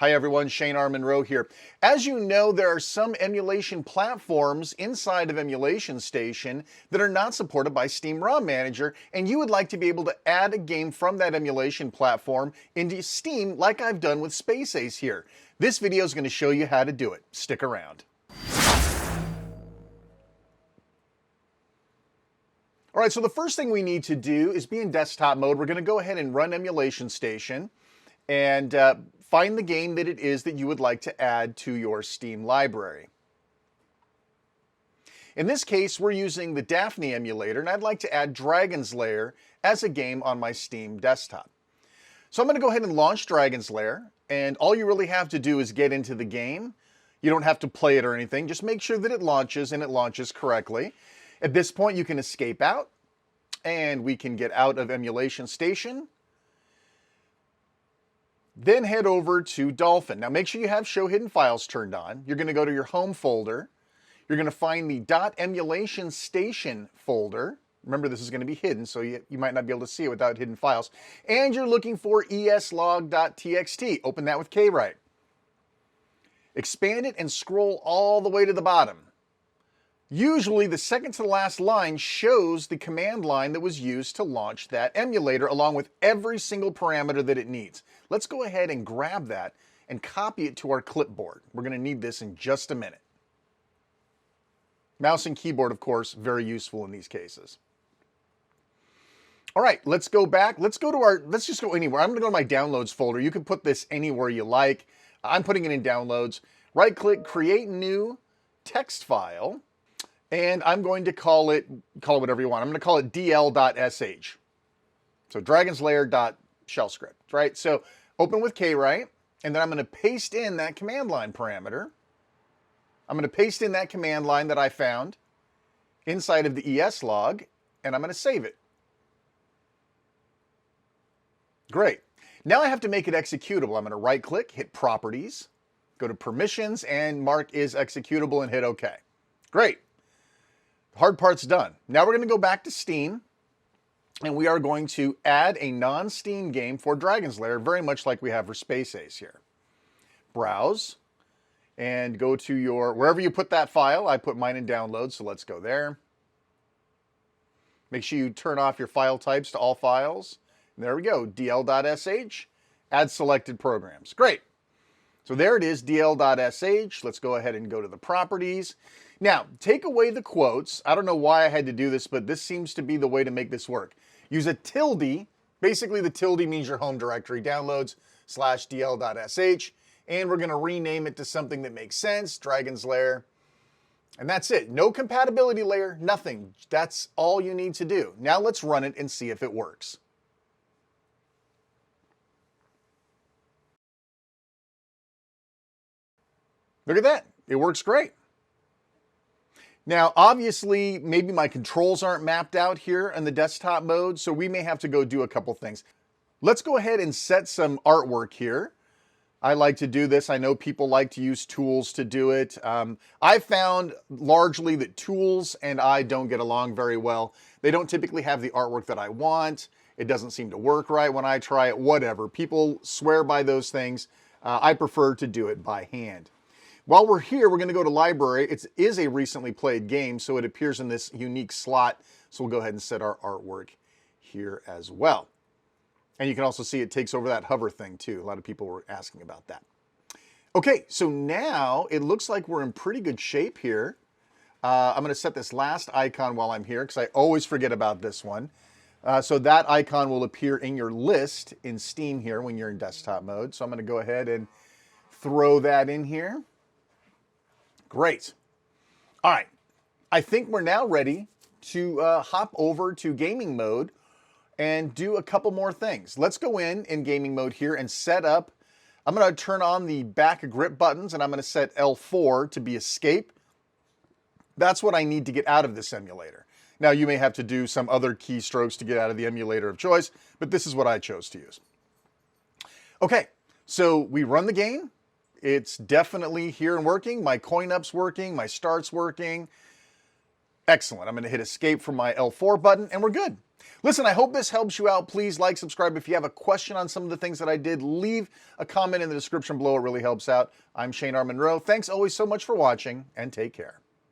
Hi everyone, Shane R. Monroe here. As you know, there are some emulation platforms inside of Emulation Station that are not supported by Steam ROM Manager, and you would like to be able to add a game from that emulation platform into Steam like I've done with Space Ace here. This video is going to show you how to do it. Stick around. All right, so the first thing we need to do is be in desktop mode. We're going to go ahead and run Emulation Station and find the game that it is that you would like to add to your Steam library. In this case, we're using the Daphne emulator, and I'd like to add Dragon's Lair as a game on my Steam desktop. So I'm going to go ahead and launch Dragon's Lair, and all you really have to do is get into the game. You don't have to play it or anything. Just make sure that it launches, and it launches correctly. At this point, you can escape out, and we can get out of Emulation Station. Then head over to Dolphin. Now make sure you have Show Hidden Files turned on. You're going to go to your home folder. You're going to find the .emulation station folder. Remember, this is going to be hidden, so you might not be able to see it without hidden files. And you're looking for eslog.txt. Open that with kwrite. Expand it and scroll all the way to the bottom. Usually, the second to the last line shows the command line that was used to launch that emulator, along with every single parameter that it needs. Let's go ahead and grab that and copy it to our clipboard. We're going to need this in just a minute. Mouse and keyboard, of course, very useful in these cases. All right, let's go back. Let's just go anywhere. I'm going to go to my downloads folder. You can put this anywhere you like. I'm putting it in downloads. Right-click, create new text file. And I'm going to call it whatever you want. I'm going to call it dl.sh. So Dragon's Lair.shell script, right? So open with kwrite, and then I'm going to paste in that command line parameter. I'm going to paste in that command line that I found inside of the eslog, and I'm going to save it. Great. Now I have to make it executable. I'm going to right-click, hit Properties, go to Permissions, and mark is executable, and hit OK. Great. The hard part's done. Now we're going to go back to Steam, and we are going to add a non-Steam game for Dragon's Lair, very much like we have for Space Ace here. Browse, and go to your, wherever you put that file. I put mine in downloads, so let's go there. Make sure you turn off your file types to all files. And there we go, dl.sh, add selected programs. Great. So there it is, dl.sh. Let's go ahead and go to the properties. Now, take away the quotes. I don't know why I had to do this, but this seems to be the way to make this work. Use a tilde. Basically, the tilde means your home directory, downloads/dl.sh. And we're going to rename it to something that makes sense, Dragon's Lair. And that's it. No compatibility layer, nothing. That's all you need to do. Now let's run it and see if it works. Look at that. It works great. Now, obviously, maybe my controls aren't mapped out here in the desktop mode, so we may have to go do a couple things. Let's go ahead and set some artwork here. I like to do this. I know people like to use tools to do it. I found largely that tools and I don't get along very well. They don't typically have the artwork that I want. It doesn't seem to work right when I try it, whatever. People swear by those things. I prefer to do it by hand. While we're here, we're going to go to library. It is a recently played game, so it appears in this unique slot. So we'll go ahead and set our artwork here as well. And you can also see it takes over that hover thing too. A lot of people were asking about that. Okay, so now it looks like we're in pretty good shape here. I'm going to set this last icon while I'm here because I always forget about this one. So that icon will appear in your list in Steam here when you're in desktop mode. So I'm going to go ahead and throw that in here. Great. All right. I think we're now ready to hop over to gaming mode and do a couple more things. Let's go in gaming mode here and set up. I'm going to turn on the back grip buttons, and I'm going to set L4 to be escape. That's what I need to get out of this emulator. Now, you may have to do some other keystrokes to get out of the emulator of choice, but this is what I chose to use. Okay, so we run the game. It's definitely here and working. My coin up's working. My start's working. Excellent. I'm going to hit escape from my L4 button, and we're good. Listen, I hope this helps you out. Please like, subscribe. If you have a question on some of the things that I did, leave a comment in the description below. It really helps out. I'm Shane R. Monroe. Thanks always so much for watching, and take care.